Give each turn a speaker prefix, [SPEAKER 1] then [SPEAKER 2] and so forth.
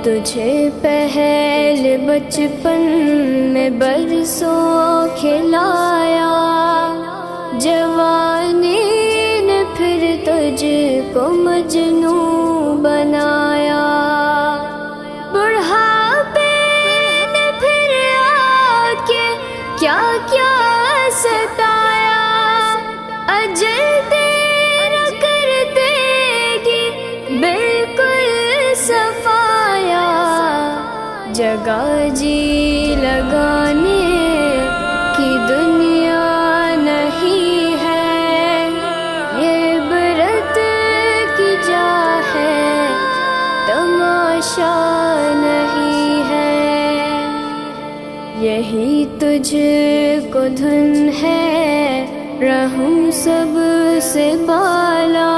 [SPEAKER 1] तुझे पहल बचपन में बरसों खिलाया, जवानी ने फिर तुझको मजनू बनाया। बुढ़ापे ने फिर आके क्या क्या सताया, अजल तेरा कर देगी बिल्कुल सफाया। जगह जी लगाने की दुनिया नहीं है, ये इबरत की जा है, तमाशा नहीं है। यही तुझको धुन है, रहूं सब से बाला।